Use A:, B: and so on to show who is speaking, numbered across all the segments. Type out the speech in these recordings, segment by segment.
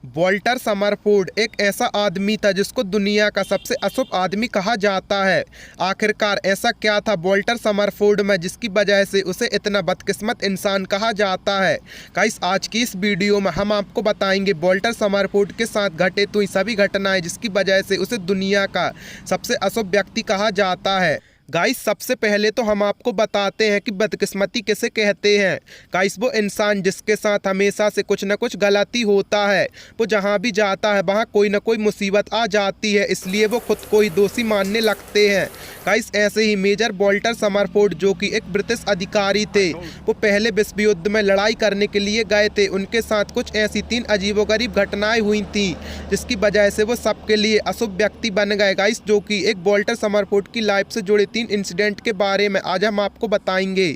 A: Walter Summerford एक ऐसा आदमी था जिसको दुनिया का सबसे अशुभ आदमी कहा जाता है। आखिरकार ऐसा क्या था वॉल्टर समरफोर्ड में जिसकी वजह से उसे इतना बदकिस्मत इंसान कहा जाता है। गाइस, आज की इस वीडियो में हम आपको बताएंगे वॉल्टर समरफोर्ड के साथ घटित हुई सभी घटनाएं जिसकी वजह से उसे दुनिया का सबसे अशुभ व्यक्ति कहा जाता है। गाइस, सबसे पहले तो हम आपको बताते हैं कि बदकिस्मती किसे कहते हैं। गाइस, वो इंसान जिसके साथ हमेशा से कुछ न कुछ गलती होता है। वो जहाँ भी जाता है वहाँ कोई न कोई मुसीबत आ जाती है, इसलिए वो खुद को ही दोषी मानने लगते हैं। गाइस, ऐसे ही मेजर वॉल्टर समरफोर्ड जो कि एक ब्रिटिश अधिकारी थे, वो पहले विश्व युद्ध में लड़ाई करने के लिए गए थे। उनके साथ कुछ ऐसी 3 अजीबोगरीब घटनाएं हुई थी जिसकी वजह से वो सबके लिए अशुभ व्यक्ति बन गए। गाइस, जो कि एक वॉल्टर समरफोर्ड की लाइफ से जुड़े 3 इंसिडेंट के बारे में आज हम आपको बताएंगे।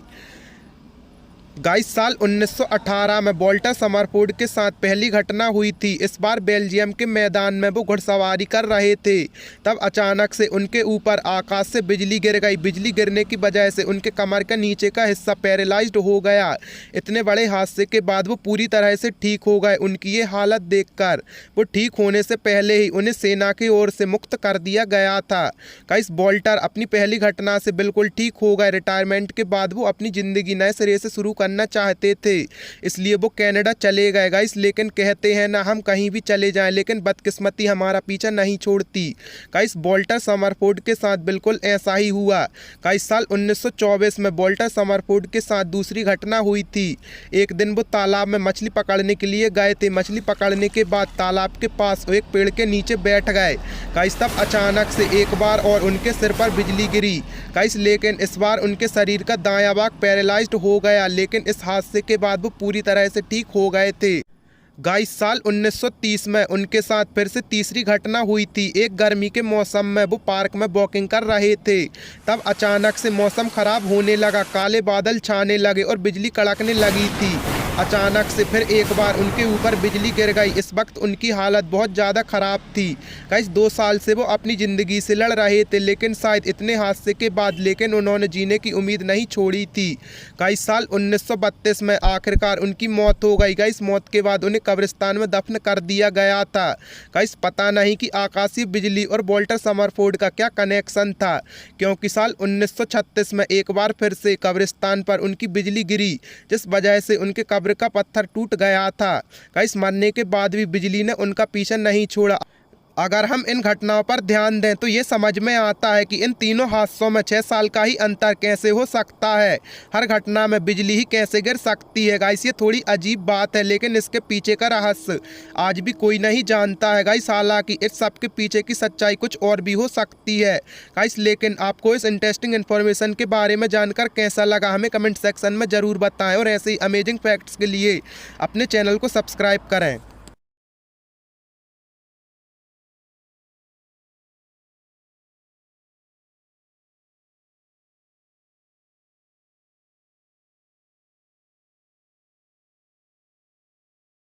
A: गाइस, साल 1918 में वॉल्टर समरफोर्ड के साथ पहली घटना हुई थी। इस बार बेल्जियम के मैदान में वो घुड़सवारी कर रहे थे, तब अचानक से उनके ऊपर आकाश से बिजली गिर गई। बिजली गिरने की वजह से उनके कमर के नीचे का हिस्सा पैरालाइज्ड हो गया। इतने बड़े हादसे के बाद वो पूरी तरह से ठीक हो गए। उनकी ये हालत देखकर वो ठीक होने से पहले ही उन्हें सेना की ओर से मुक्त कर दिया गया था। गाइस, वॉल्टर अपनी पहली घटना से बिल्कुल ठीक हो गए। रिटायरमेंट के बाद वो अपनी ज़िंदगी नए सिरे से शुरू करना चाहते थे, इसलिए वो कनाडा चले गए। गाइस, लेकिन कहते हैं ना, हम कहीं भी चले जाएं लेकिन बदकिस्मती हमारा पीछा नहीं छोड़ती। गाइस, वॉल्टर समरफोर्ड के साथ बिल्कुल ऐसा ही हुआ। गाइस, साल 1924 में वॉल्टर समरफोर्ड के साथ दूसरी घटना हुई थी। एक दिन वो तालाब में मछली पकड़ने के लिए गए थे। मछली पकड़ने के बाद तालाब के पास एक पेड़ के नीचे बैठ गए। गाइस, तब अचानक से एक बार और उनके सिर पर बिजली गिरी। गाइस, लेकिन इस बार उनके शरीर का दायां भाग पैरालाइज्ड हो गया, लेकिन इस हादसे के बाद वो पूरी तरह से ठीक हो गए थे। गाइस, साल 1930 में उनके साथ फिर से तीसरी घटना हुई थी। एक गर्मी के मौसम में वो पार्क में वॉकिंग कर रहे थे, तब अचानक से मौसम खराब होने लगा। काले बादल छाने लगे और बिजली कड़कने लगी थी। अचानक से फिर एक बार उनके ऊपर बिजली गिर गई। इस वक्त उनकी हालत बहुत ज़्यादा ख़राब थी। गाइस, 2 साल से वो अपनी ज़िंदगी से लड़ रहे थे, लेकिन शायद इतने हादसे के बाद लेकिन उन्होंने जीने की उम्मीद नहीं छोड़ी थी। गाइस, साल 1932 में आखिरकार उनकी मौत हो गई। गाइस, मौत के बाद उन्हें कब्रिस्तान में दफन कर दिया गया था। गाइस, पता नहीं कि आकाशीय बिजली और वॉल्टर समरफोर्ड का क्या कनेक्शन था, क्योंकि साल 1936 में एक बार फिर से कब्रिस्तान पर उनकी बिजली गिरी, जिस वजह से उनके कब्र का पत्थर टूट गया था। गाइस, मरने के बाद भी बिजली ने उनका पीछा नहीं छोड़ा। अगर हम इन घटनाओं पर ध्यान दें तो ये समझ में आता है कि इन तीनों हादसों में 6 साल का ही अंतर कैसे हो सकता है। हर घटना में बिजली ही कैसे गिर सकती है। गाइस, ये थोड़ी अजीब बात है, लेकिन इसके पीछे का रहस्य आज भी कोई नहीं जानता है। गाइस, हालांकि इस सब के पीछे की सच्चाई कुछ और भी हो सकती है। गाइस, लेकिन आपको इस इंटरेस्टिंग इन्फॉर्मेशन के बारे में जानकर कैसा लगा हमें कमेंट सेक्शन में ज़रूर बताएं, और ऐसे ही अमेजिंग फैक्ट्स के लिए अपने चैनल को सब्सक्राइब करें।